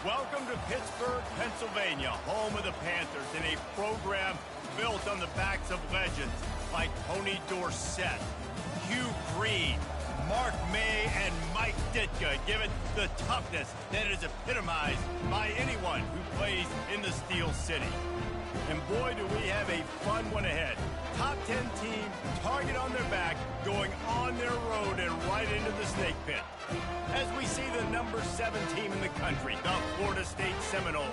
Welcome to Pittsburgh, Pennsylvania, home of the Panthers, in a program built on the backs of legends like Tony Dorsett, Hugh Green, Mark May, and Mike Ditka, given the toughness that is epitomized by anyone who plays in the Steel City. And boy, do we have a fun one ahead. Top 10 team, target on their back, going on their road and right into the snake pit. As we see the number 7 team in the country, the Florida State Seminoles,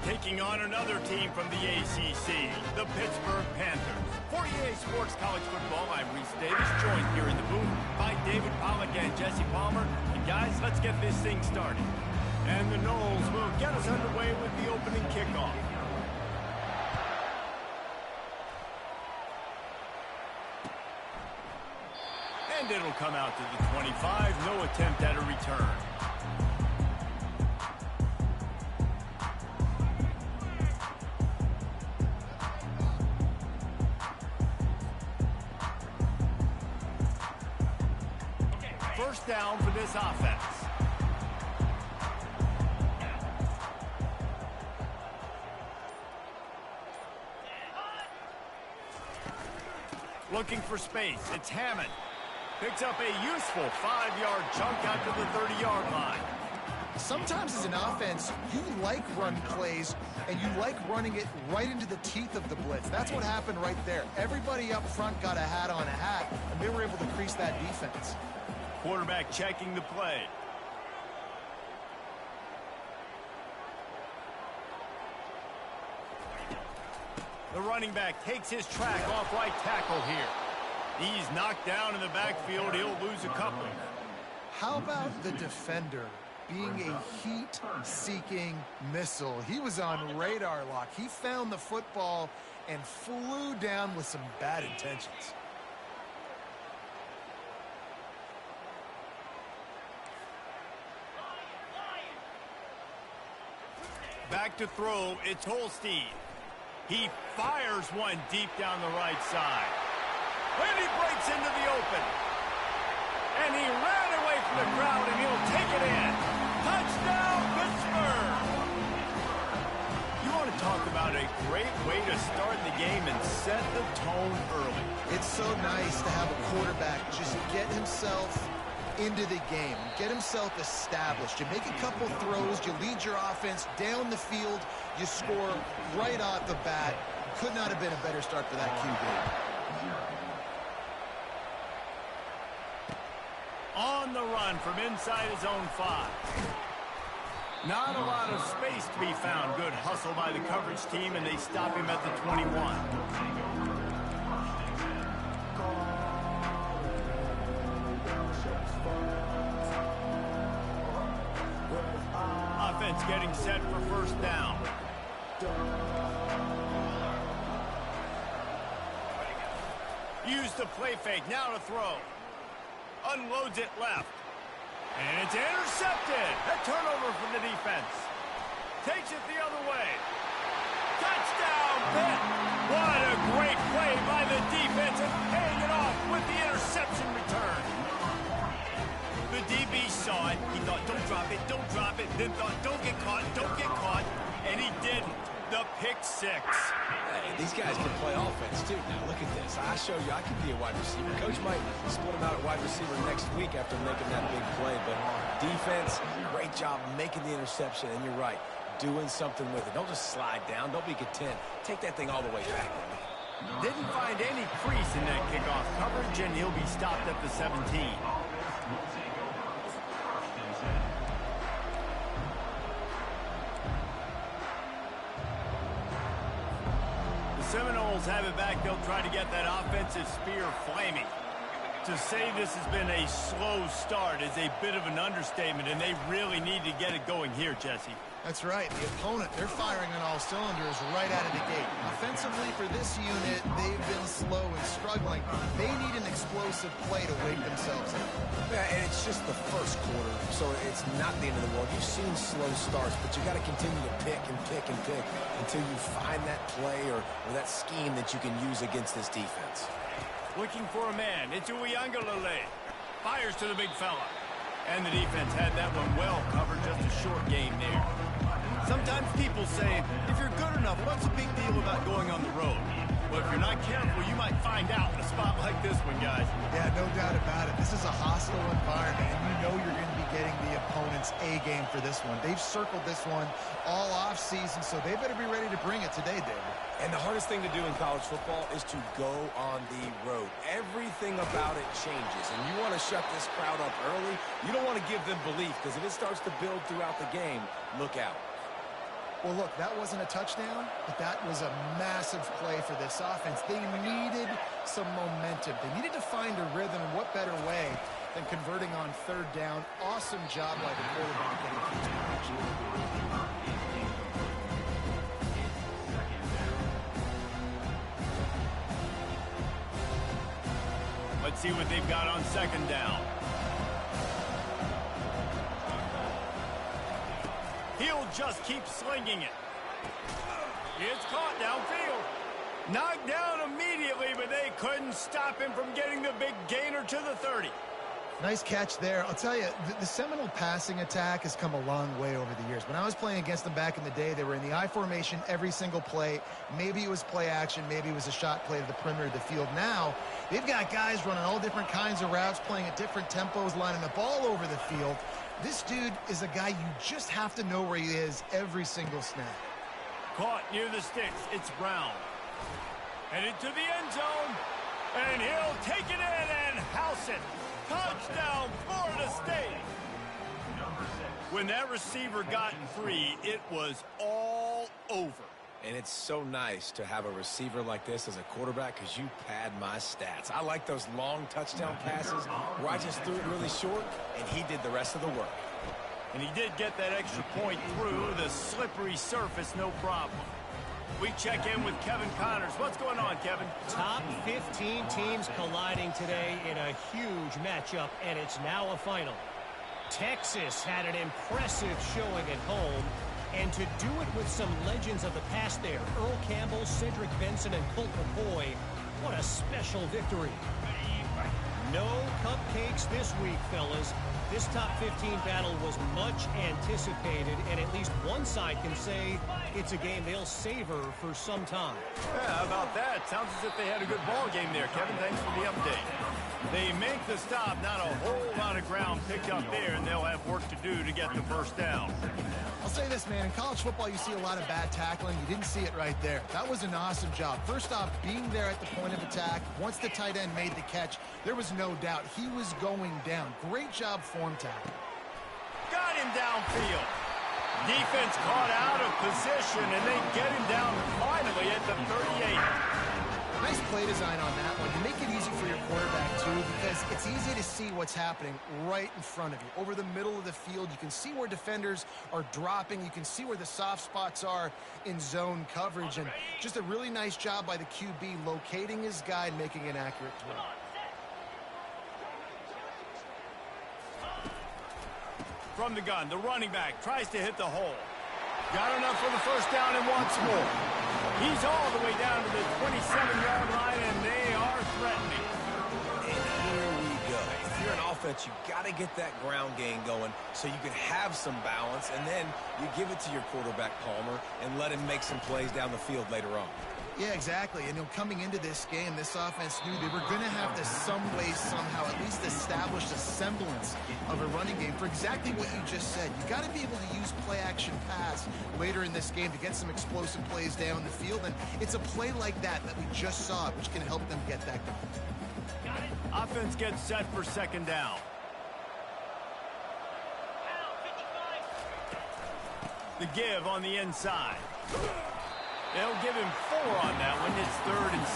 taking on another team from the ACC, the Pittsburgh Panthers. For EA Sports College Football, I'm Reese Davis, joined here in the booth by David Pollack and Jesse Palmer. And guys, let's get this thing started. And the Noles will get us underway with the opening kickoff. And it'll come out to the 25, no attempt at a return. First down for this offense. Looking for space, it's Hammond. Picks up a useful 5-yard chunk out to the 30-yard line. Sometimes as an offense, you like run plays, and you like running it right into the teeth of the blitz. That's what happened right there. Everybody up front got a hat on a hat, and they were able to crease that defense. Quarterback checking the play. The running back takes his track off right tackle here. He's knocked down in the backfield. He'll lose a couple. How about the defender being a heat-seeking missile? He was on radar lock. He found the football and flew down with some bad intentions. Back to throw, it's Holstein. He fires one deep down the right side. And he breaks into the open. And he ran away from the crowd, and he'll take it in. Touchdown, Pittsburgh! You want to talk about a great way to start the game and set the tone early. It's so nice to have a quarterback just get himself into the game, get himself established. You make a couple throws, you lead your offense down the field, you score right off the bat. Could not have been a better start for that QB. On the run from inside his own 5. Not a lot of space to be found. Good hustle by the coverage team, and they stop him at the 21. Offense getting set for first down. Use the play fake, now to throw. Unloads it left. And it's intercepted. A turnover from the defense. Takes it the other way. Touchdown, Pitt. What a great play by the defense, and paying it off with the interception return. The DB saw it. He thought, don't drop it, don't drop it. Then thought, don't get caught, don't get caught. And he didn't. The pick 6. Hey, these guys can play offense, too. Now, look at this. I show you I can be a wide receiver. Coach might split him out at wide receiver next week after making that big play. But defense, great job making the interception. And you're right, doing something with it. Don't just slide down. Don't be content. Take that thing all the way back. Didn't find any crease in that kickoff coverage, and he'll be stopped at the 17. Seminoles have it back. They'll try to get that offensive spear flaming. To say this has been a slow start is a bit of an understatement, and they really need to get it going here, Jesse. That's right. The opponent, they're firing on all cylinders right out of the gate. Offensively, for this unit, they've been slow and struggling. They need an explosive play to wake themselves up. Yeah, and it's just the first quarter, so it's not the end of the world. You've seen slow starts, but you got to continue to pick and pick and pick until you find that play or that scheme that you can use against this defense. Looking for a man. It's Uiagalelei. Fires to the big fella. And the defense had that one well covered. Just a short game there. people saying, if you're good enough, what's the big deal about going on the road? Well, if you're not careful, you might find out in a spot like this one, guys. Yeah, no doubt about it. This is a hostile environment, and you know you're going to be getting the opponent's A game for this one. They've circled this one all off-season, so they better be ready to bring it today, David. And the hardest thing to do in college football is to go on the road. Everything about it changes, and you want to shut this crowd up early. You don't want to give them belief, because if it starts to build throughout the game, look out. Well, look, that wasn't a touchdown, but that was a massive play for this offense. They needed some momentum. They needed to find a rhythm, and what better way than converting on third down. Awesome job by the quarterback getting things managed. Let's see what they've got on second down. He'll just keep slinging it. It's caught downfield. Knocked down immediately, but they couldn't stop him from getting the big gainer to the 30. Nice catch there. I'll tell you, the Seminole passing attack has come a long way over the years. When I was playing against them back in the day, they were in the I formation every single play. Maybe it was play action. Maybe it was a shot play to the perimeter of the field. Now, they've got guys running all different kinds of routes, playing at different tempos, lining up all over the field. This dude is a guy you just have to know where he is every single snap. Caught near the sticks. It's Brown. Headed to the end zone. And he'll take it in and house it. Touchdown, Florida State. When that receiver got free, it was all over. And it's so nice to have a receiver like this as a quarterback because you pad my stats. I like those long touchdown passes where I just threw it really short, and he did the rest of the work. And he did get that extra point through the slippery surface, no problem. We check in with Kevin Connors. What's going on, Kevin? Top 15 teams colliding today in a huge matchup, and it's now a final. Texas had an impressive showing at home, and to do it with some legends of the past there, Earl Campbell, Cedric Benson, and Colt McCoy, what a special victory. No cupcakes this week, fellas. This top 15 battle was much anticipated, and at least one side can say it's a game they'll savor for some time. Yeah, how about that? Sounds as if they had a good ball game there, Kevin. Thanks for the update. They make the stop, not a whole lot of ground picked up there, and they'll have work to do to get the first down. I'll say this, man. In college football, you see a lot of bad tackling. You didn't see it right there. That was an awesome job. First off, being there at the point of attack. Once the tight end made the catch, there was no doubt he was going down. Great job form tackle. Got him downfield. Defense caught out of position, and they get him down finally at the 38. Nice play design on that one. You make it easy for your quarterback, too, because it's easy to see what's happening right in front of you. Over the middle of the field, you can see where defenders are dropping. You can see where the soft spots are in zone coverage. And just a really nice job by the QB locating his guy and making an accurate throw. From the gun, the running back tries to hit the hole. Got enough for the first down and wants more. He's all the way down to the 27-yard line, and they are threatening. And here we go. If you're an offense, you got to get that ground game going so you can have some balance, and then you give it to your quarterback, Palmer, and let him make some plays down the field later on. Yeah, exactly. And coming into this game, this offense knew they were going to have to some way, somehow, at least establish a semblance of a running game for exactly what you just said. You got to be able to use play-action pass later in this game to get some explosive plays down the field. And it's a play like that we just saw, which can help them get that going. Offense gets set for second down. The give on the inside. They'll give him 4 on that one. It's 3rd and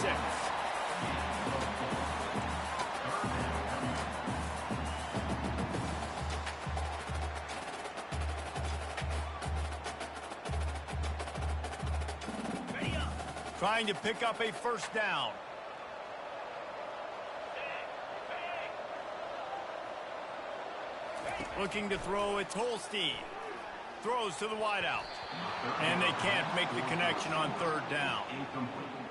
6. Trying to pick up a first down. Looking to throw, it's Holstein. throws to the wideout. And they can't make the connection on third down.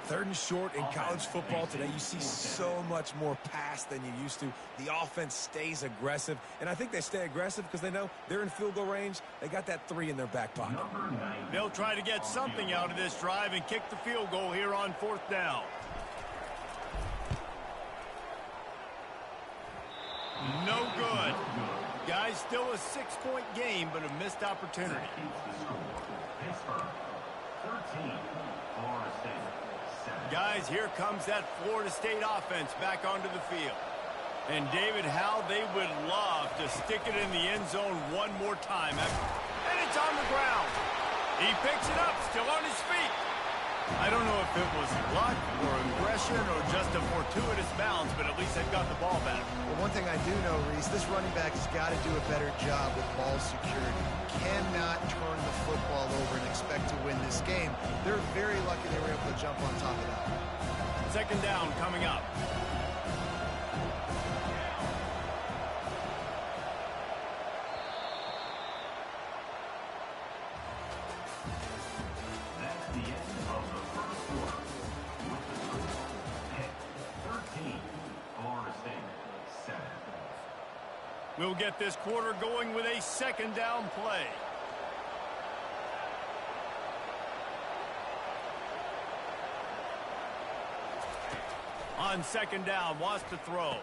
Third and short in college football today, you see so much more pass than you used to. The offense stays aggressive, and I think they stay aggressive because they know they're in field goal range. They got that 3 in their back pocket. They'll try to get something out of this drive and kick the field goal here on fourth down. No good. Guys, still a 6-point game, but a missed opportunity. Guys, here comes that Florida State offense back onto the field. And David, how they would love to stick it in the end zone one more time. And it's on the ground. He picks it up, still on his feet. I don't know if it was luck or aggression or just a fortuitous bounce, but at least they've got the ball back. Well, one thing I do know, Reese, this running back has got to do a better job with ball security. Cannot turn the football over and expect to win this game. They're very lucky they were able to jump on top of that. Second down coming up. We'll get this quarter going with a second down play. On second down, wants to throw.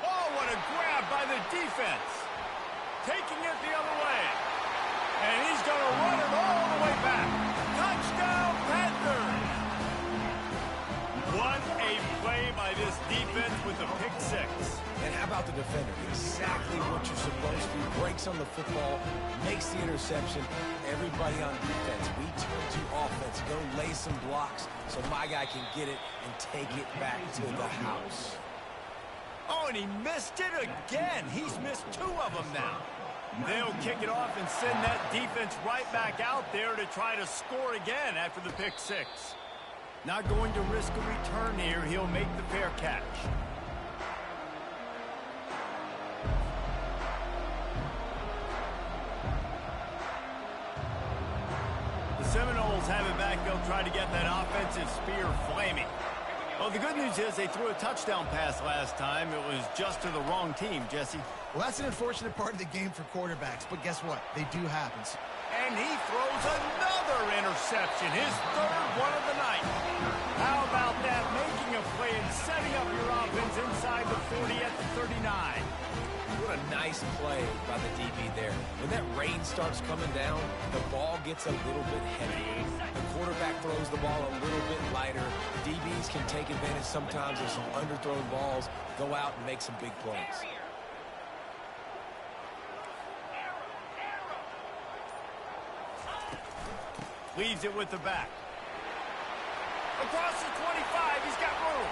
Oh, what a grab by the defense. Taking it the other way. And he's going to run it all the way back. Touchdown, Panthers! What a play by this defense with the pick six. And how about the defender? Exactly what you're supposed to. Breaks on the football, makes the interception. Everybody on defense, we turn to offense. Go lay some blocks so my guy can get it and take it back to the house. Oh, and he missed it again. He's missed 2 of them now. They'll kick it off and send that defense right back out there to try to score again after the pick six. Not going to risk a return here. He'll make the fair catch. The Seminoles have it back. They'll try to get that offensive spear flaming. Well, the good news is they threw a touchdown pass last time. It was just to the wrong team, Jesse. Well, that's an unfortunate part of the game for quarterbacks, but guess what? They do happen. And he throws another interception, his 3rd one of the night. How about that? Making a play and setting up your offense inside the 40 at the 39. What a nice play by the DB there. When that rain starts coming down, the ball gets a little bit heavier. The quarterback throws the ball a little bit lighter. DBs can take advantage sometimes of some underthrown balls, go out and make some big plays. Leaves it with the back. Across the 25, he's got room.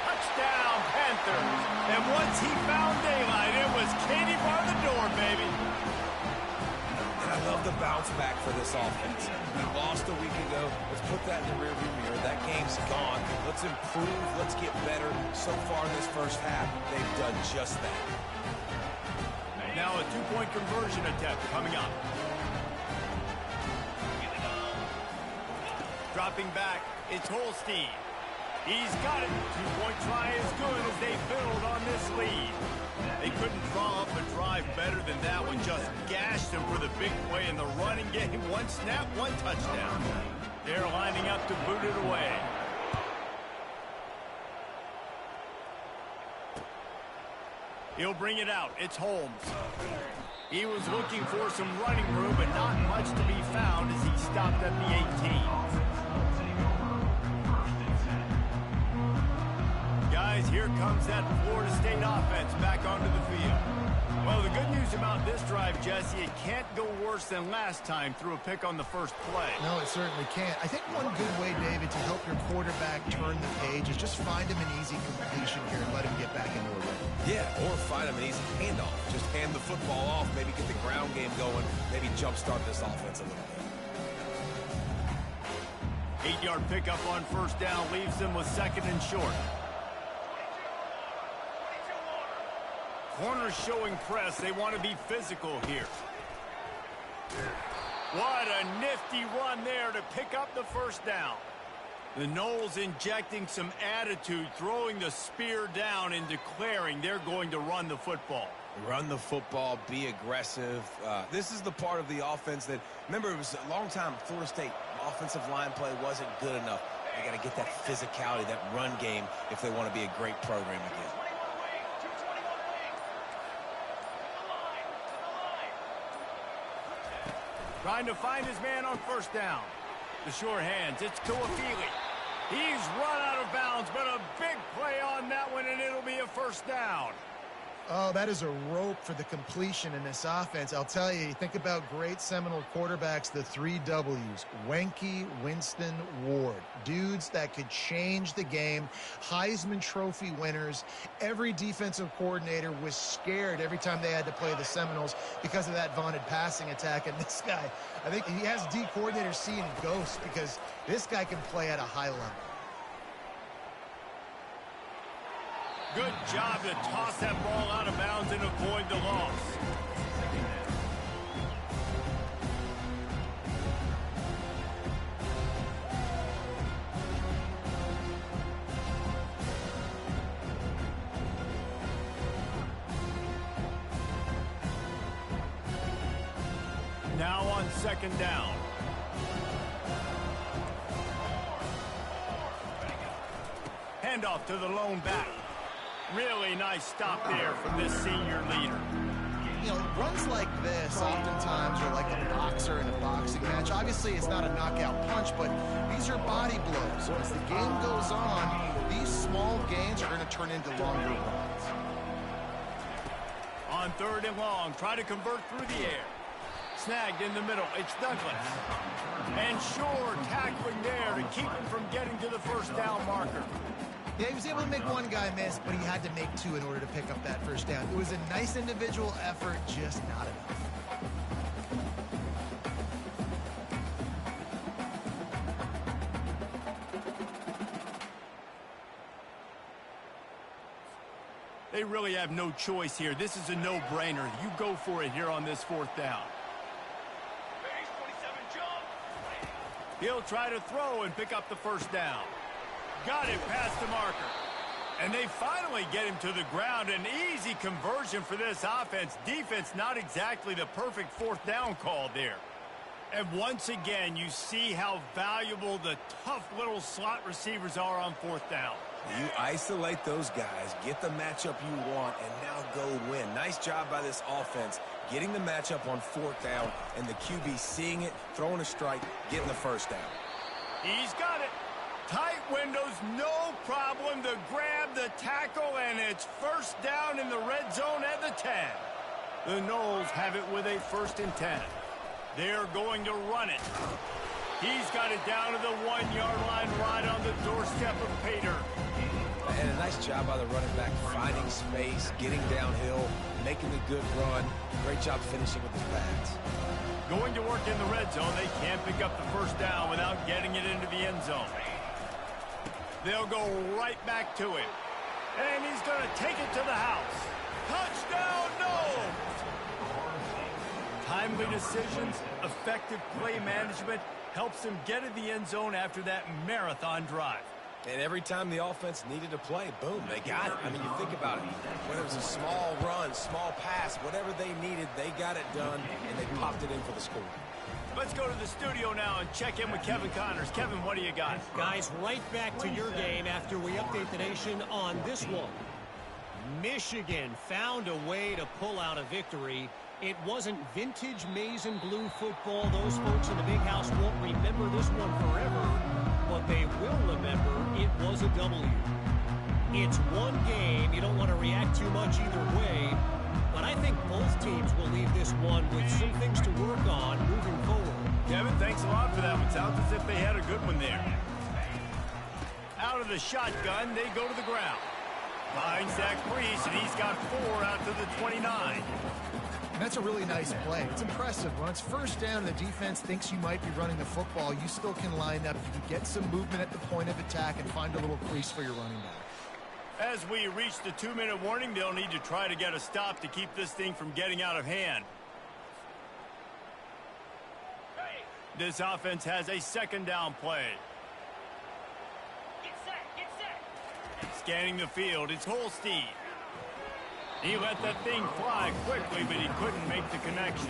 Touchdown, Panthers. And once he found daylight, it was Katie bar the door, baby. And I love the bounce back for this offense. We lost a week ago. Let's put that in the rearview mirror. That game's gone. Let's improve. Let's get better. So far in this first half, they've done just that. Now a 2-point conversion attempt coming up. Dropping back, it's Holstein. He's got it. 2-point try is good as they build on this lead. They couldn't draw up a drive better than that one. Just gashed them for the big play in the running game. 1 snap, 1 touchdown. They're lining up to boot it away. He'll bring it out. It's Holmes. He was looking for some running room, but not much to be found as he stopped at the 18. Guys, here comes that Florida State offense back onto the field. Well, the good news about this drive, Jesse, it can't go worse than last time through a pick on the first play. No, it certainly can't. I think one good way, David, to help your quarterback turn the page is just find him an easy completion here and let him get back into a rhythm. Yeah, or find him an easy handoff. Just hand the football off, maybe get the ground game going, maybe jumpstart this offense a little bit. 8-yard pickup on first down leaves them with 2nd and short. Corners showing press. They want to be physical here. What a nifty run there to pick up the first down. The Noles injecting some attitude, throwing the spear down and declaring they're going to run the football. Run the football, be aggressive. This is the part of the offense that, remember, it was a long time, Florida State offensive line play wasn't good enough. They got to get that physicality, that run game, if they want to be a great program again. Trying to find his man on first down. The sure hands, it's Cfb25. He's run out of bounds, but a big play on that one, and it'll be a first down. Oh, that is a rope for the completion in this offense. I'll tell you, think about great Seminole quarterbacks, the 3 W's. Wenke, Winston, Ward. Dudes that could change the game. Heisman Trophy winners. Every defensive coordinator was scared every time they had to play the Seminoles because of that vaunted passing attack. And this guy, I think he has D coordinators seeing ghosts because this guy can play at a high level. Good job to toss that ball out of bounds and avoid the loss. Now on second down. Handoff to the lone back. Really nice stop there from this senior leader. You know, runs like this oftentimes are like a boxer in a boxing match. Obviously, it's not a knockout punch, but these are body blows. As the game goes on, these small gains are going to turn into longer runs. On third and long, try to convert through the air. Snagged in the middle, it's Douglas. And Shore tackling there to keep him from getting to the first down marker. Yeah, he was able to make one guy miss, but he had to make 2 in order to pick up that first down. It was a nice individual effort, just not enough. They really have no choice here. This is a no-brainer. You go for it here on this fourth down. He'll try to throw and pick up the first down. Got it past the marker. And they finally get him to the ground. An easy conversion for this offense. Defense, not exactly the perfect fourth down call there. And once again, you see how valuable the tough little slot receivers are on fourth down. You isolate those guys, get the matchup you want, and now go win. Nice job by this offense, getting the matchup on fourth down, and the QB seeing it, throwing a strike, getting the first down. He's got it. Tight windows, no problem to grab the tackle, and it's first down in the red zone at the 10. The Noles have it with a 1st and 10. They're going to run it. He's got it down to the 1-yard line right on the doorstep of Pater. And a nice job by the running back, finding space, getting downhill, making a good run. Great job finishing with his pads. Going to work in the red zone. They can't pick up the first down without getting it into the end zone. They'll go right back to him. And he's going to take it to the house. Touchdown, no! Timely decisions, effective play management helps him get in the end zone after that marathon drive. And every time the offense needed to play, boom, they got it. I mean, you think about it. Whether it was a small run, small pass, whatever they needed, they got it done, and they popped it in for the score. Let's go to the studio now and check in with Kevin Connors. Kevin, what do you got? Guys, right back to your game after we update the nation on this one. Michigan found a way to pull out a victory. It wasn't vintage maize and blue football. Those folks in the big house won't remember this one forever, but they will remember it was a W. It's one game. You don't want to react too much either way, but I think both teams will leave this one with some things to work on moving forward. Kevin, thanks a lot for that one. Sounds as if they had a good one there. Out of the shotgun, they go to the ground. Behind Zach Priest, and he's got 4 out to the 29. And that's a really nice play. It's impressive. When it's first down and the defense thinks you might be running the football, you still can line up. You can get some movement at the point of attack and find a little crease for your running back. As we reach the 2-minute warning, they'll need to try to get a stop to keep this thing from getting out of hand. This offense has a second down play. Get set. Scanning the field, it's Holstein. He let that thing fly quickly, but he couldn't make the connection.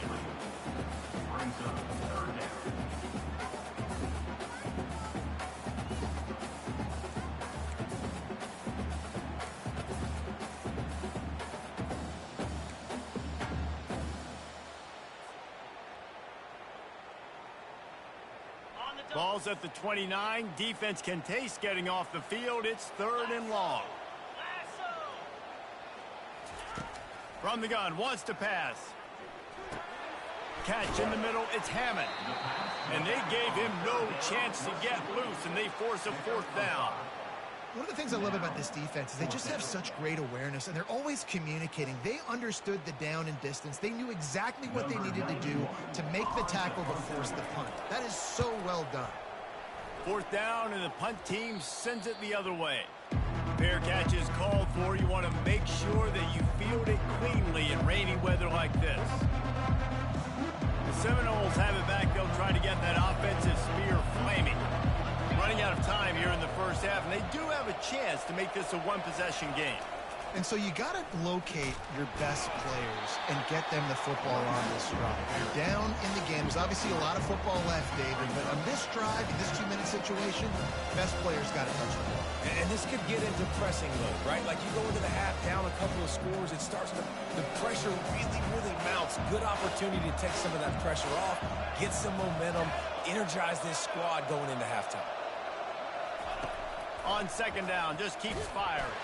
Ball's at the 29. Defense can taste getting off the field. It's 3rd and long. From the gun, wants to pass. Catch in the middle, it's Hammond. And they gave him no chance to get loose, and they force a 4th down. One of the things I love about this defense is they just have such great awareness, and they're always communicating. They understood the down and distance. They knew exactly what they needed to do to make the tackle to force the punt. That is so well done. 4th down, and the punt team sends it the other way. Fair catch is called for. You want to make sure that you field it cleanly in rainy weather like this. The Seminoles have it back. They'll try to get that offensive spear flaming. Running out of time here in the first half, and they do have a chance to make this a one-possession game. And so you got to locate your best players and get them the football on this drive. You're down in the game. There's obviously a lot of football left, David, but on this drive, in this 2-minute situation, best players got to touch the ball. And this could get into pressing mode, right? Like you go into the half down a couple of scores, it starts to, the pressure really mounts. Good opportunity to take some of that pressure off, get some momentum, energize this squad going into halftime. On 2nd down, just keeps firing.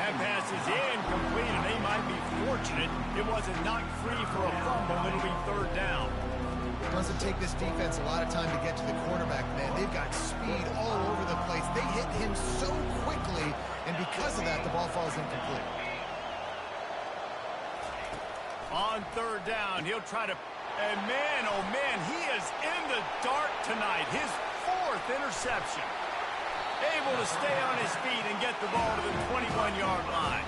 That pass is incomplete, and they might be fortunate it wasn't knocked free for a fumble. It'll be 3rd down. It doesn't take this defense a lot of time to get to the quarterback, man. They've got speed all over the place. They hit him so quickly, and because of that, the ball falls incomplete. On 3rd down, he'll try to... And man, oh man, he is in the dark tonight. His 4th interception. Able to stay on his feet and get the ball to the 21-yard line.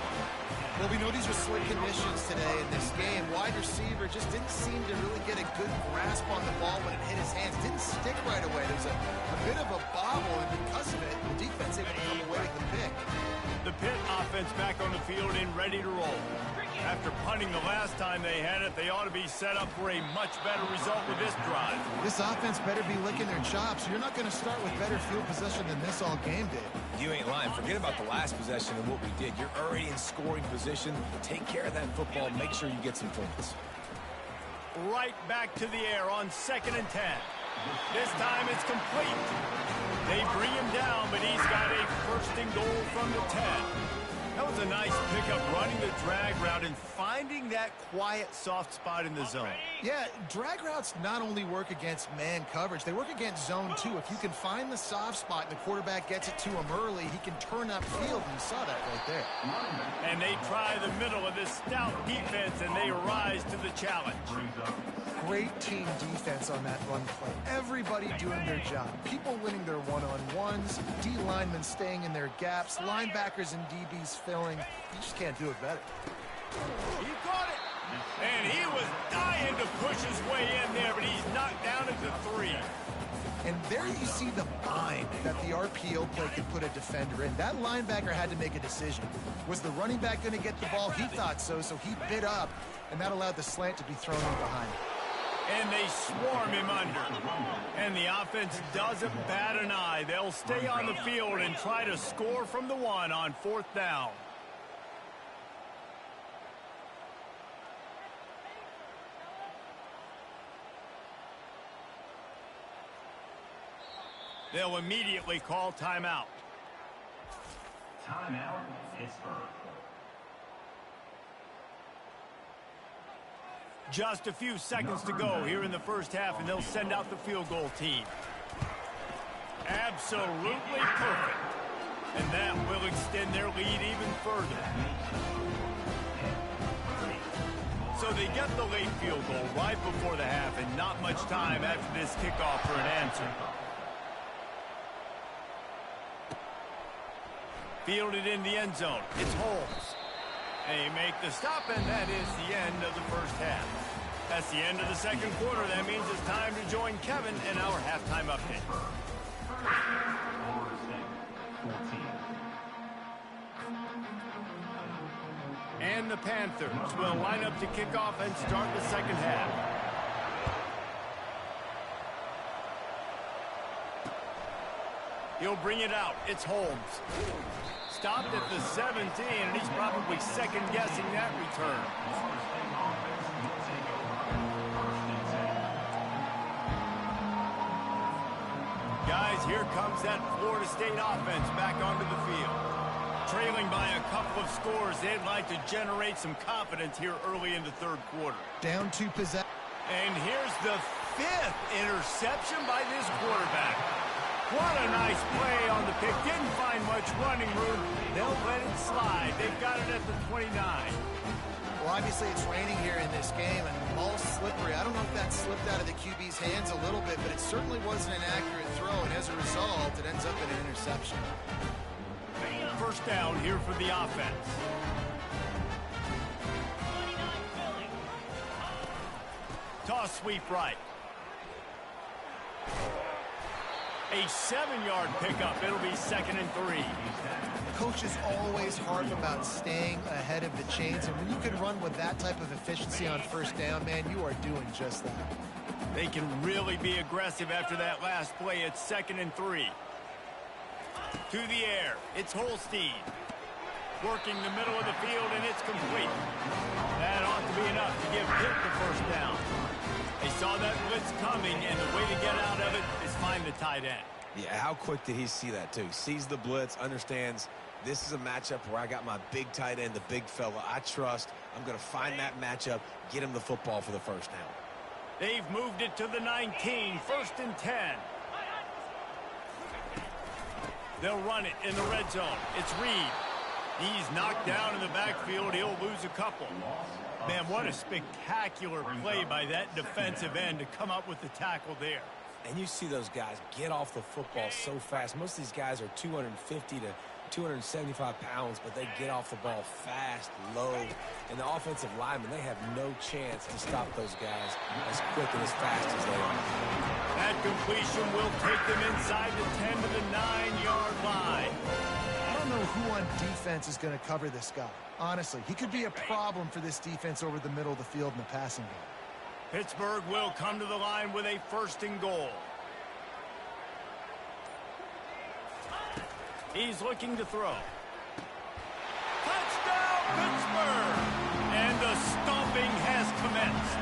Well, we know these are slick conditions today in this game. Wide receiver just didn't seem to really get a good grasp on the ball when it hit his hands. Didn't stick right away. There was a bit of a bobble, and because of it, the defense able to come away with the pick. The Pitt offense back on the field and ready to roll. After punting the last time they had it, they ought to be set up for a much better result with this drive. This offense better be licking their chops. You're not going to start with better field possession than this all game did. You ain't lying. Forget about the last possession and what we did. You're already in scoring position. Take care of that football. Make sure you get some points. Right back to the air on 2nd and 10. This time it's complete. They bring him down, but he's got a 1st and goal from the 10. That was a nice pickup, running the drag route and finding that quiet, soft spot in the zone. Yeah, drag routes not only work against man coverage, they work against zone too. If you can find the soft spot and the quarterback gets it to him early, he can turn upfield, and you saw that right there. And they try the middle of this stout defense, and they rise to the challenge. Great team defense on that run play. Everybody doing their job. People winning their one-on-ones, D linemen staying in their gaps, linebackers and DBs filling. You just can't do it better. He caught it, and he was dying to push his way in there, but he's knocked down at the 3. And there you see the bind that the RPO play could put a defender in. That linebacker had to make a decision. Was the running back going to get the ball? He thought so, so he bit up, and that allowed the slant to be thrown in behind. And they swarm him under. And the offense doesn't bat an eye. They'll stay on the field and try to score from the 1 on 4th down. They'll immediately call timeout. Timeout, Pittsburgh. Just a few seconds to go here in the first half, and they'll send out the field goal team. Absolutely perfect. And that will extend their lead even further. So they get the late field goal right before the half, and not much time after this kickoff for an answer. Fielded in the end zone. It's Holmes. They make the stop, and that is the end of the first half. That's the end of the second quarter. That means it's time to join Kevin in our halftime update. And the Panthers will line up to kick off and start the second half. He'll bring it out. It's Holmes. Stopped at the 17, and he's probably second-guessing that return. Guys, here comes that Florida State offense back onto the field. Trailing by a couple of scores, they'd like to generate some confidence here early in the third quarter. Down to possession. And here's the 5th interception by this quarterback. What a nice play on the pick. Didn't find much running room. They'll let it slide. They've got it at the 29. Well, obviously it's raining here in this game, and the ball's slippery. I don't know if that slipped out of the QB's hands a little bit, but it certainly wasn't an accurate throw, and as a result, it ends up in an interception. First down here for the offense. Toss sweep right. A 7-yard pickup. It'll be 2nd and 3. Coaches always harp about staying ahead of the chains, and when you can run with that type of efficiency on first down, man, you are doing just that. They can really be aggressive after that last play. It's 2nd and 3. To the air. It's Holstein. Working the middle of the field, and it's complete. That ought to be enough to give Pitt the first down. They saw that blitz coming, and the way to get out of it is find the tight end. Yeah, how quick did he see that, too? Sees the blitz, understands this is a matchup where I got my big tight end, the big fella I trust. I'm going to find that matchup, get him the football for the first down. They've moved it to the 19, 1st and 10. They'll run it in the red zone. It's Reed. He's knocked down in the backfield. He'll lose a couple. Man, what a spectacular play by that defensive end to come up with the tackle there. And you see those guys get off the football so fast. Most of these guys are 250 to 275 pounds, but they get off the ball fast, low. And the offensive linemen, they have no chance to stop those guys as quick and as fast as they are. That completion will take them inside the 10 to the 9-yard line. I don't know who on defense is going to cover this guy. Honestly, he could be a problem for this defense over the middle of the field in the passing game. Pittsburgh will come to the line with a 1st and goal. He's looking to throw. Touchdown, Pittsburgh! And the stomping has commenced.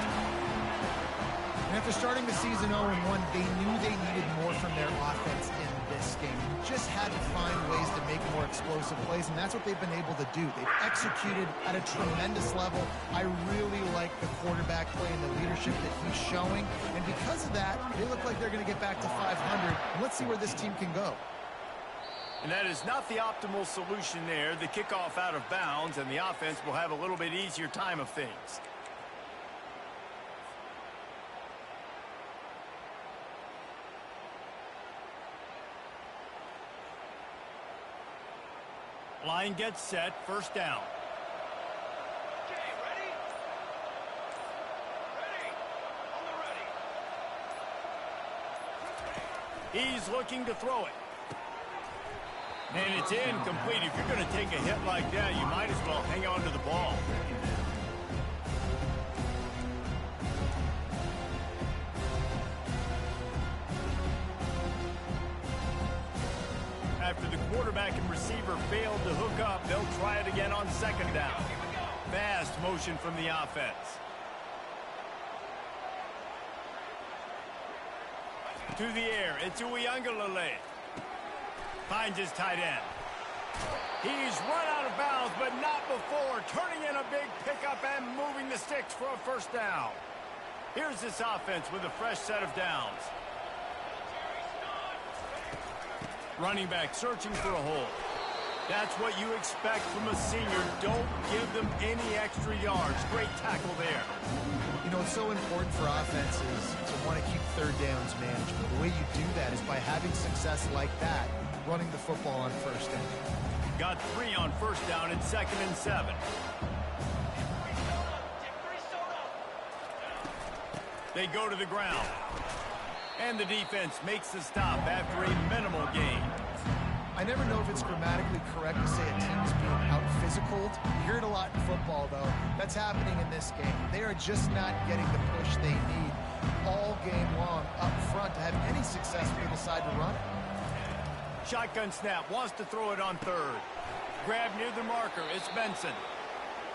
And after starting the season 0-1, they knew they needed more from their offense in this game. You just had to find ways to make more explosive plays, and that's what they've been able to do. They've executed at a tremendous level. I really like the quarterback play and the leadership that he's showing, and because of that, they look like they're going to get back to 500. And let's see where this team can go. And that is not the optimal solution there. The kickoff out of bounds, and the offense will have a little bit easier time of things. Line gets set, 1st down. Okay, ready? Ready. On the ready. He's looking to throw it. And it's incomplete. If you're going to take a hit like that, you might as well hang on to the ball. After the quarterback and receiver failed to hook up, they'll try it again on 2nd down. Fast motion from the offense. To the air, it's Uiagalelei. Finds his tight end. He's run out of bounds, but not before. Turning in a big pickup and moving the sticks for a 1st down. Here's this offense with a fresh set of downs. Running back searching for a hole. That's what you expect from a senior. Don't give them any extra yards. Great tackle there. You know, it's so important for offenses to want to keep 3rd downs manageable. The way you do that is by having success like that, running the football on 1st down. Got 3 on 1st down and 2nd and 7. They go to the ground. And the defense makes the stop after a minimal gain. I never know if it's grammatically correct to say a team is being out-physicaled. You hear it a lot in football, though. That's happening in this game. They are just not getting the push they need all game long up front to have any success if they decide to run it. Shotgun snap, wants to throw it on third. Grab near the marker, it's Benson.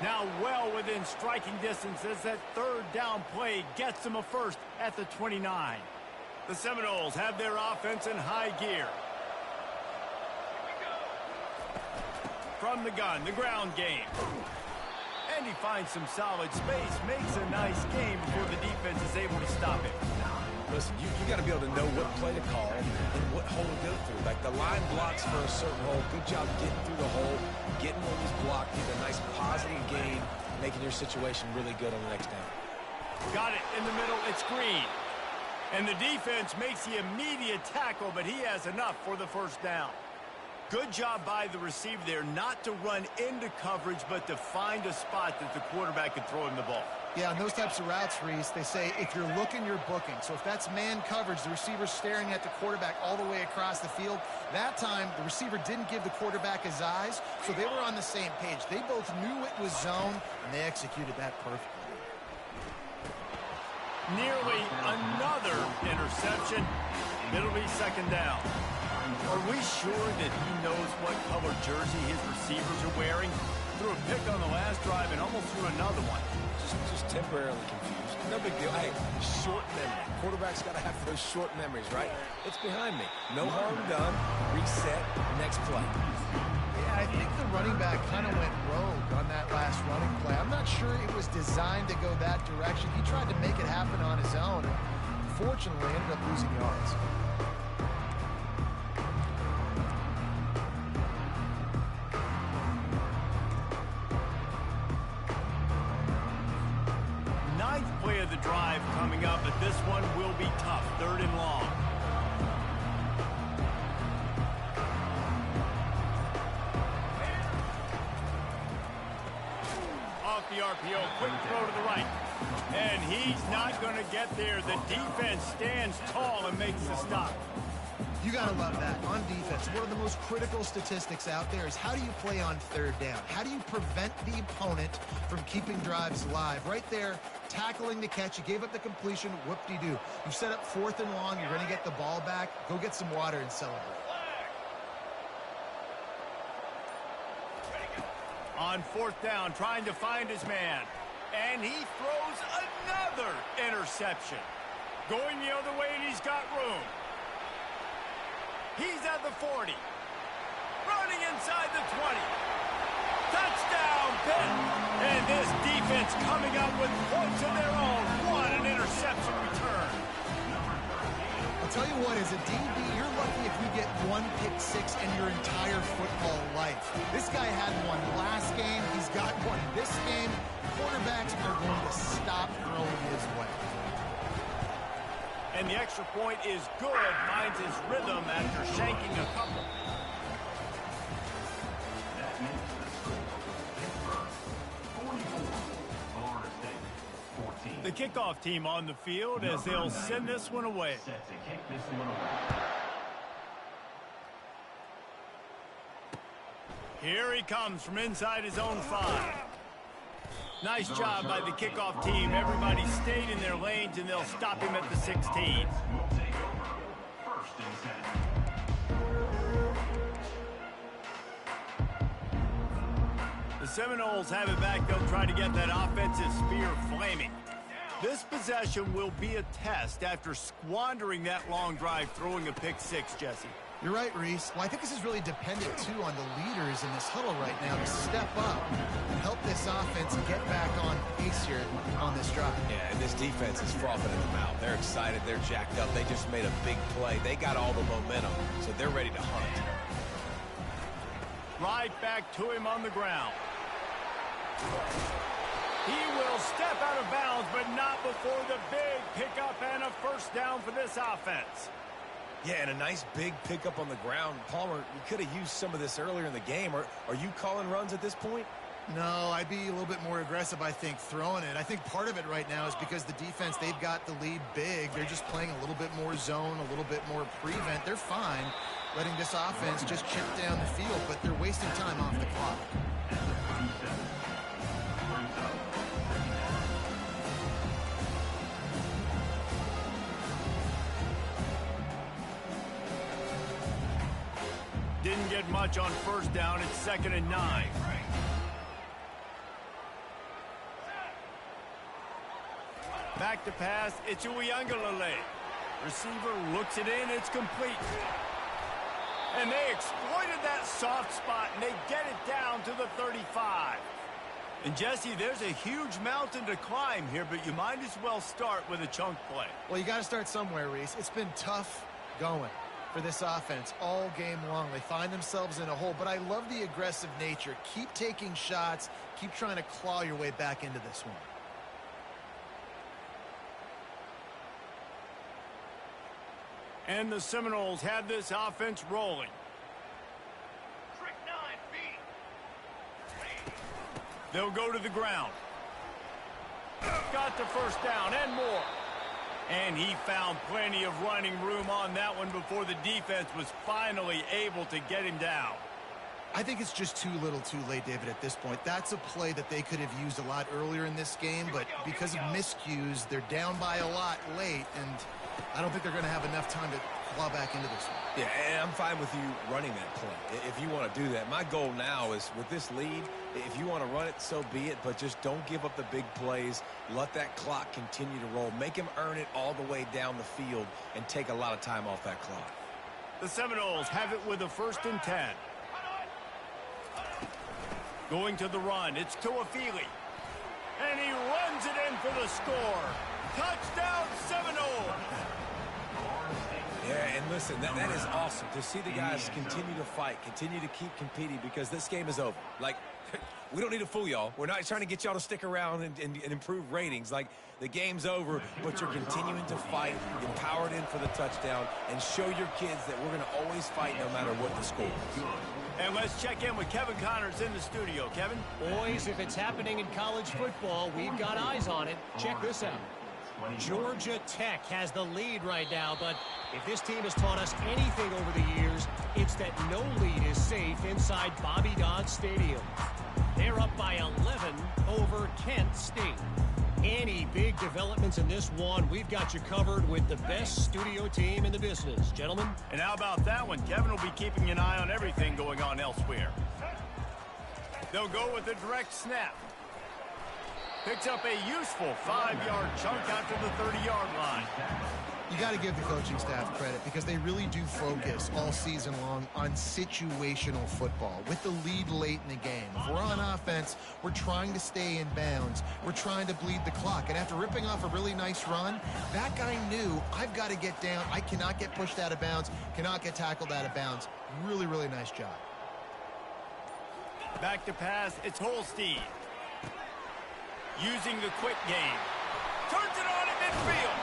Now well within striking distance as that third down play gets them a first at the 29. The Seminoles have their offense in high gear. From the gun, the ground game. And he finds some solid space, makes a nice game before the defense is able to stop him. Listen, you got to be able to know what play to call and what hole to go through. Like the line blocks for a certain hole. Good job getting through the hole, getting what was blocked, getting a nice positive gain, making your situation really good on the next down. Got it in the middle, it's Green. And the defense makes the immediate tackle, but he has enough for the first down. Good job by the receiver there not to run into coverage, but to find a spot that the quarterback can throw him the ball. Yeah, on those types of routes, Reese, they say if you're looking, you're booking. So if that's man coverage, the receiver's staring at the quarterback all the way across the field. That time, the receiver didn't give the quarterback his eyes, so they were on the same page. They both knew it was zone, and they executed that perfectly. Nearly another interception. It'll be second down. Are we sure that he knows what color jersey his receivers are wearing? Threw a pick on the last drive and almost threw another one. Just temporarily confused. No big deal. Hey, short memory. Quarterback's got to have those short memories, right? It's behind me. No harm done. Reset. Next play. Yeah, I think the running back kind of went rogue on that last running play. I'm not sure it was designed to go that direction. He tried to make it happen on his own. Fortunately, ended up losing yards. Play of the drive coming up, but this one will be tough. Third and long. Off the RPO, quick throw to the right. And he's not going to get there. The defense stands tall and makes the stop. You got to love that. On defense, one of the most critical statistics out there is how do you play on third down? How do you prevent the opponent from keeping drives alive? Right there, tackling the catch. You gave up the completion. Whoop-de-doo. You set up fourth and long. You're going to get the ball back. Go get some water and celebrate. On fourth down, trying to find his man. And he throws another interception. Going the other way, and he's got room. He's at the 40. Running inside the 20. Touchdown, Pitt. And this defense coming up with points of their own. What an interception return. I'll tell you what, as a DB, you're lucky if you get one pick six in your entire football life. This guy had one last game. He's got one this game. Quarterbacks are going to stop throwing his way. And the extra point is good. Finds his rhythm after shanking a couple. The kickoff team on the field as they'll send this one away. Here he comes from inside his own 5. Nice job by the kickoff team. Everybody stayed in their lanes, and they'll stop him at the 16. The Seminoles have it back. They'll try to get that offensive spear flaming. This possession will be a test after squandering that long drive, throwing a pick six, Jesse. You're right, Reese. Well, I think this is really dependent, too, on the leaders in this huddle right now to step up and help this offense get back on pace here on this drive. Yeah, and this defense is frothing at the mouth. They're excited. They're jacked up. They just made a big play. They got all the momentum, so they're ready to hunt. Right back to him on the ground. He will step out of bounds, but not before the big pickup and a first down for this offense. Yeah, and a nice big pickup on the ground. Palmer, you could have used some of this earlier in the game. Are you calling runs at this point? No, I'd be a little bit more aggressive, I think, throwing it. I think part of it right now is because the defense, they've got the lead big. They're just playing a little bit more zone, a little bit more prevent. They're fine letting this offense just chip down the field, but they're wasting time off the clock. Didn't get much on first down. It's 2nd and 9. Back to pass. It's Uiagalelei. Receiver looks it in. It's complete. And they exploited that soft spot, and they get it down to the 35. And, Jesse, there's a huge mountain to climb here, but you might as well start with a chunk play. Well, you got to start somewhere, Reese. It's been tough going for this offense all game long. They find themselves in a hole, but I love the aggressive nature. Keep taking shots. Keep trying to claw your way back into this one. And the Seminoles have this offense rolling. Trick 9B. They'll go to the ground. Got the first down and more. And he found plenty of running room on that one before the defense was finally able to get him down. I think it's just too little too late, David, at this point. That's a play that they could have used a lot earlier in this game, but because of miscues, they're down by a lot late, and I don't think they're going to have enough time to claw back into this one. Yeah, and I'm fine with you running that play if you want to do that. My goal now is with this lead, if you want to run it, so be it, but just don't give up the big plays. Let that clock continue to roll. Make him earn it all the way down the field and take a lot of time off that clock. The Seminoles have it with a 1st and 10. Going to the run, it's Tuafili. And he runs it in for the score. Touchdown, Seminoles! Yeah, and listen, that is awesome to see the guys continue to fight, continue to keep competing, because this game is over. Like, we don't need to fool y'all. We're not trying to get y'all to stick around and improve ratings. Like, the game's over, but you're continuing to fight, get powered in for the touchdown, and show your kids that we're going to always fight no matter what the score is. And let's check in with Kevin Connors in the studio. Kevin? Boys, if it's happening in college football, we've got eyes on it. Check this out. Georgia Tech has the lead right now, but if this team has taught us anything over the years, it's that no lead is safe inside Bobby Dodd Stadium. They're up by 11 over Kent State. Any big developments in this one, we've got you covered with the best studio team in the business. Gentlemen? And how about that one? Kevin will be keeping an eye on everything going on elsewhere. They'll go with a direct snap. Picks up a useful 5-yard chunk out to the 30-yard line. You got to give the coaching staff credit because they really do focus all season long on situational football with the lead late in the game. If we're on offense, we're trying to stay in bounds. We're trying to bleed the clock. And after ripping off a really nice run, that guy knew, I've got to get down. I cannot get pushed out of bounds, cannot get tackled out of bounds. Really, really nice job. Back to pass, it's Holstein. Using the quick game. Turns it on at midfield.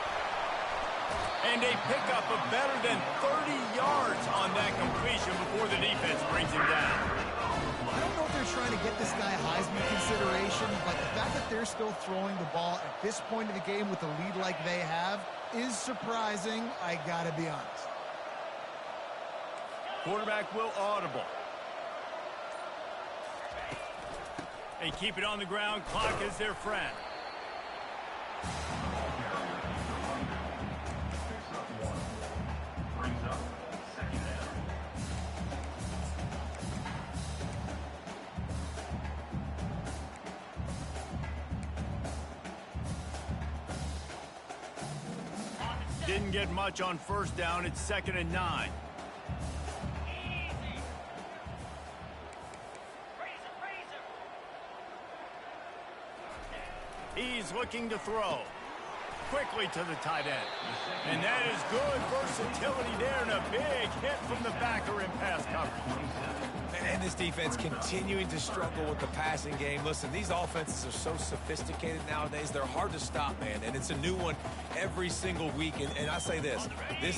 And a pickup of better than 30 yards on that completion before the defense brings him down. I don't know if they're trying to get this guy Heisman consideration, but the fact that they're still throwing the ball at this point of the game with a lead like they have is surprising, I gotta be honest. Quarterback will audible. They keep it on the ground. Clock is their friend. Didn't get much on first down. It's 2nd and 9. He's looking to throw. quickly to the tight end. And that is good versatility there and a big hit from the backer in pass coverage. And this defense continuing to struggle with the passing game. Listen, these offenses are so sophisticated nowadays. They're hard to stop, man. And it's a new one every single week. And I say this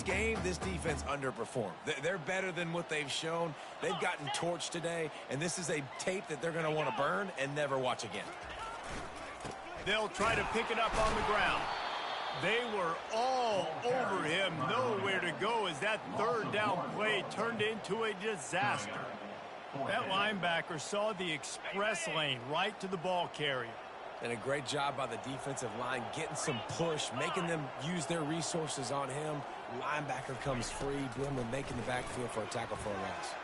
game, this defense underperformed. They're better than what they've shown. They've gotten torched today. And this is a tape that they're going to want to burn and never watch again. They'll try to pick it up on the ground. They were all over him. Nowhere to go as that third down play turned into a disaster. That linebacker saw the express lane right to the ball carrier. And a great job by the defensive line, getting some push, making them use their resources on him. Linebacker comes free, Blum making the backfield for a tackle for a loss.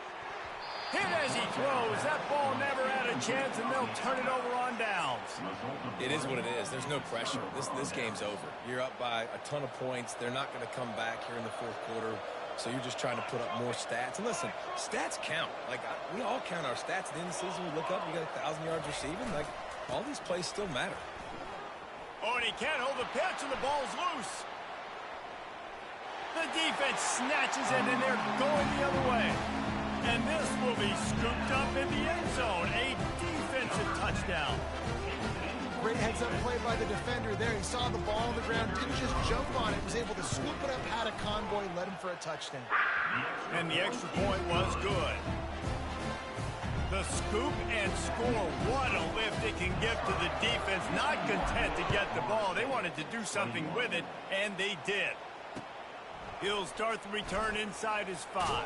Hit as he throws. That ball never had a chance, and they'll turn it over on downs. It is what it is. There's no pressure. This game's over. You're up by a ton of points. They're not going to come back here in the fourth quarter. So you're just trying to put up more stats. And listen, stats count. Like, we all count our stats. At the end of the season, we look up, you got 1,000 yards receiving. Like, all these plays still matter. Oh, and he can't hold the pitch, and the ball's loose. The defense snatches it, and they're going the other way. And this will be scooped up in the end zone. A defensive touchdown. Great heads-up play by the defender there. He saw the ball on the ground, didn't just jump on it, was able to scoop it up, had a convoy, led him for a touchdown. And the extra point was good. The scoop and score. What a lift it can give to the defense. Not content to get the ball. They wanted to do something with it, and they did. He'll start the return inside his 5.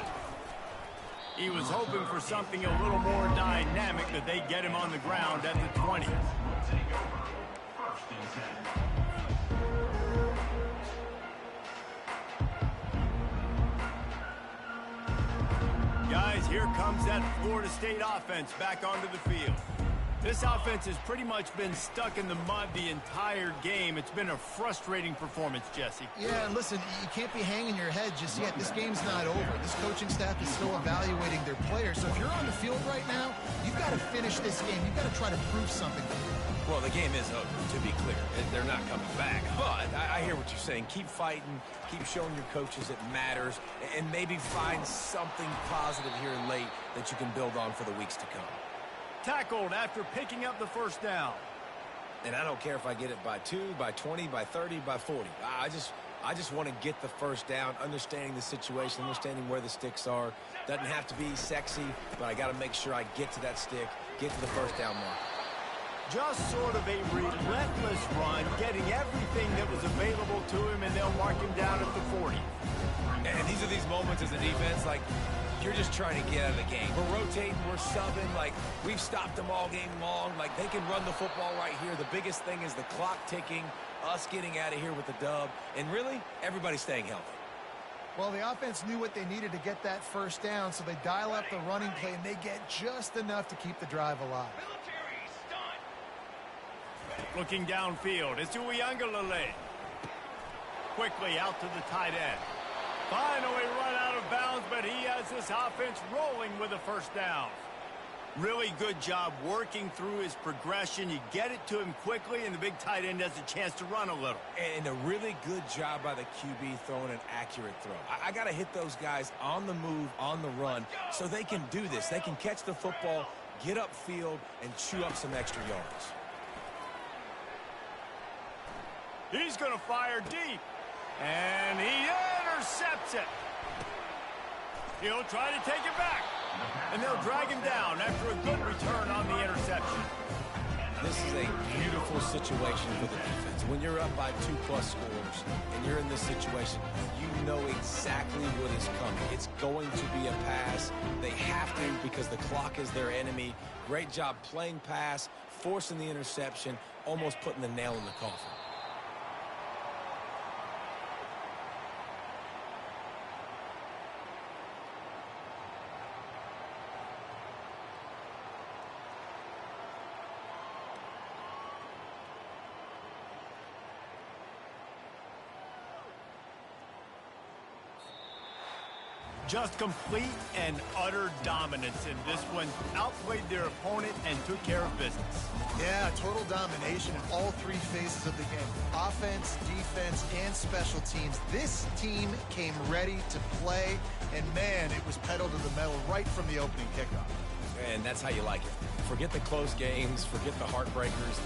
He was hoping for something a little more dynamic, but they get him on the ground at the 20. Guys, here comes that Florida State offense back onto the field. This offense has pretty much been stuck in the mud the entire game. It's been a frustrating performance, Jesse. Yeah, and listen, you can't be hanging your head just yet. This game's not over. This coaching staff is still evaluating their players. So if you're on the field right now, you've got to finish this game. You've got to try to prove something. Well, the game is over, to be clear. They're not coming back. But I hear what you're saying. Keep fighting. Keep showing your coaches it matters. And maybe find something positive here late that you can build on for the weeks to come. Tackled after picking up the first down. And I don't care if I get it by 2, by 20, by 30, by 40. I just want to get the first down, understanding the situation, understanding where the sticks are. Doesn't have to be sexy, but I got to make sure I get to that stick, get to the first down mark. Just sort of a relentless run, getting everything that was available to him, and they'll mark him down at the 40. And these are these moments as a defense, like, you're just trying to get out of the game. We're rotating, we're subbing, like, we've stopped them all game long. Like, they can run the football right here. The biggest thing is the clock ticking, us getting out of here with the dub, and really, everybody staying healthy. Well, the offense knew what they needed to get that first down, so they dial up the running play, and they get just enough to keep the drive alive. Looking downfield, it's Uiagalelei. Quickly out to the tight end. Finally run out of bounds, but he has this offense rolling with a first down. Really good job working through his progression. You get it to him quickly, and the big tight end has a chance to run a little. And a really good job by the QB throwing an accurate throw. I got to hit those guys on the move, on the run, so they can do this. They can catch the football, get upfield, and chew up some extra yards. He's going to fire deep. And he intercepts it. He'll try to take it back. And they'll drag him down after a good return on the interception. This is a beautiful situation for the defense. When you're up by 2+ scores and you're in this situation, you know exactly what is coming. It's going to be a pass. They have to because the clock is their enemy. Great job playing pass, forcing the interception, almost putting the nail in the coffin. Just complete and utter dominance in this one. Outplayed their opponent and took care of business. Yeah, total domination in all three phases of the game. Offense, defense, and special teams. This team came ready to play, and man, it was pedal to the metal right from the opening kickoff. And that's how you like it. Forget the close games, forget the heartbreakers,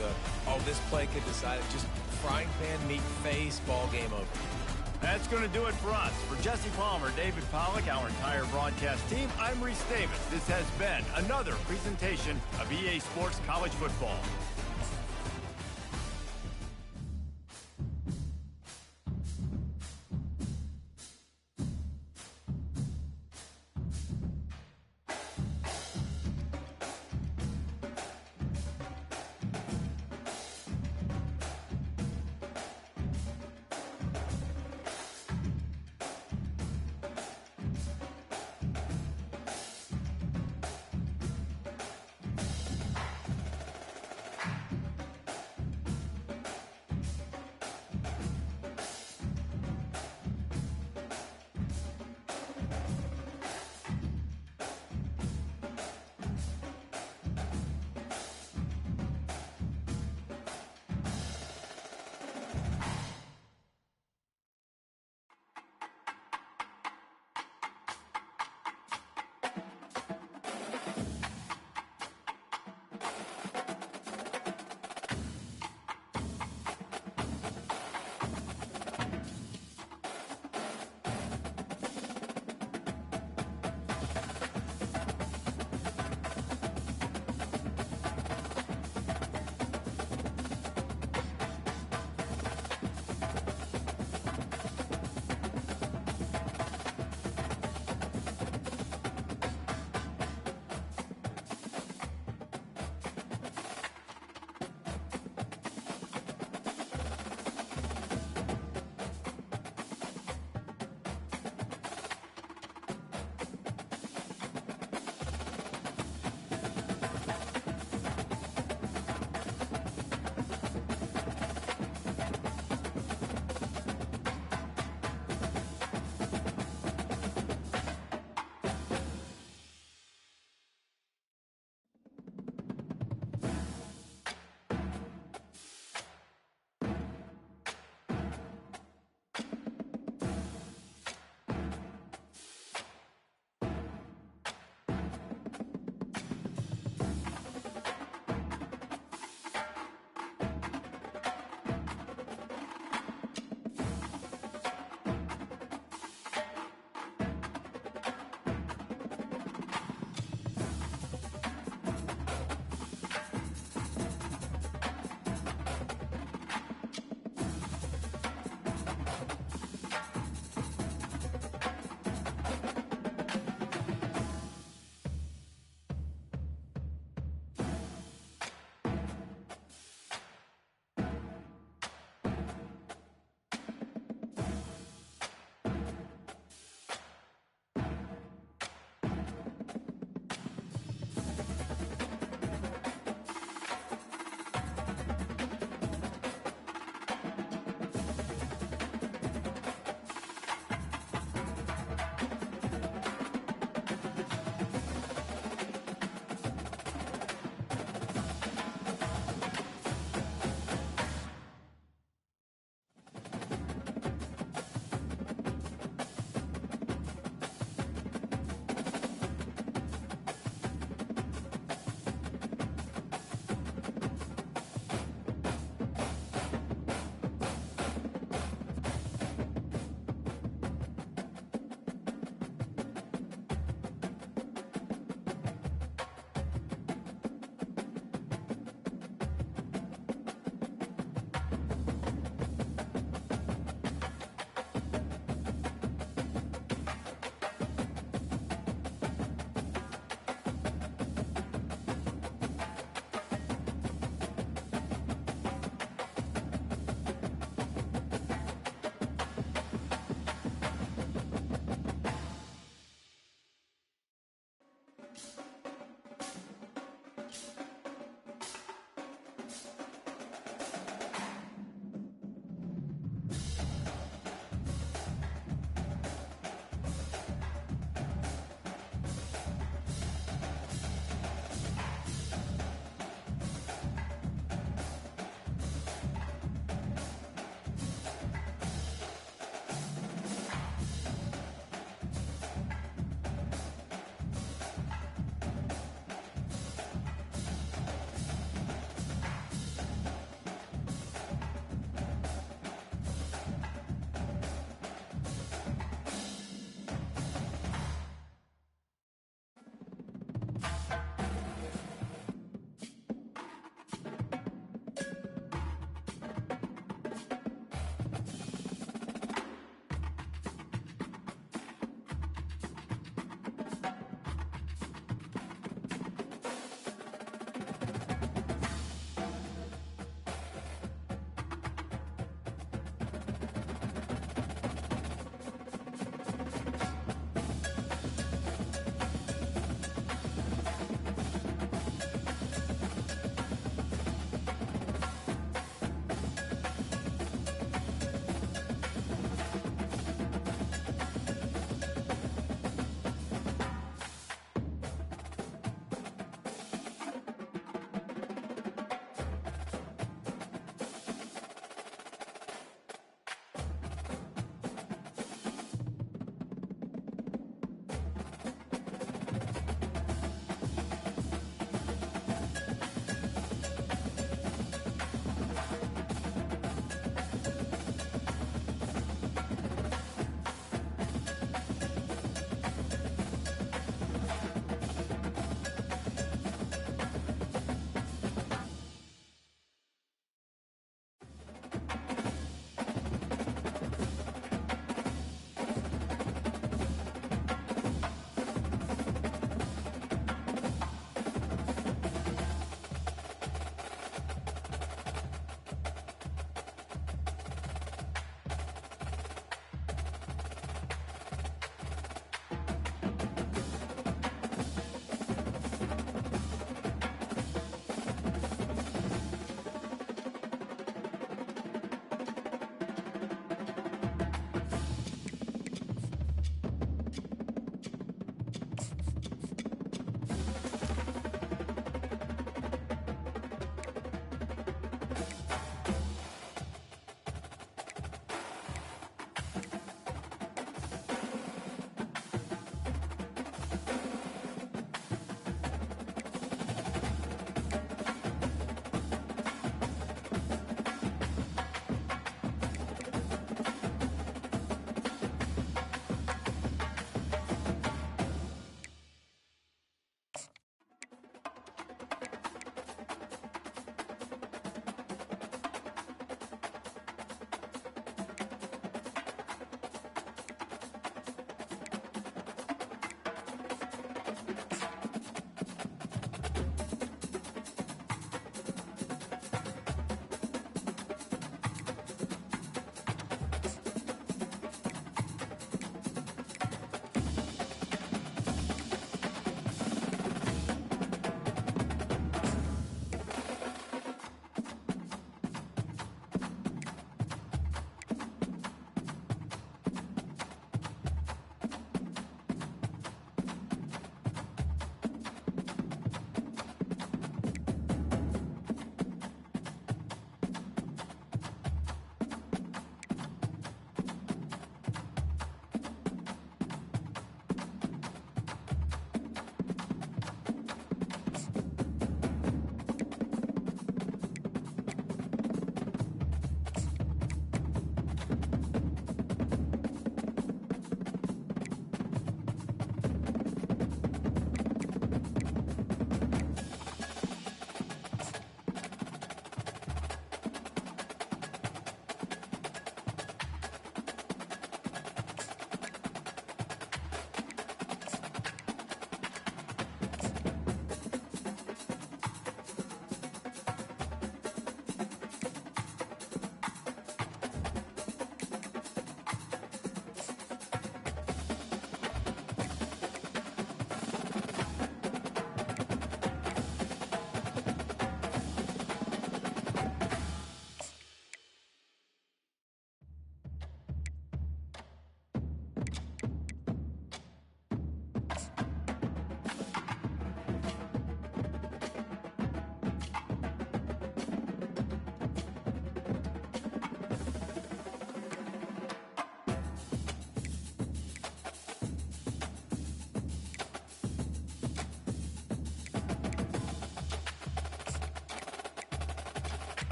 this play could decide it. Just frying pan, meat face, ball game over. That's going to do it for us. For Jesse Palmer, David Pollack, our entire broadcast team, I'm Reese Davis. This has been another presentation of EA Sports College Football.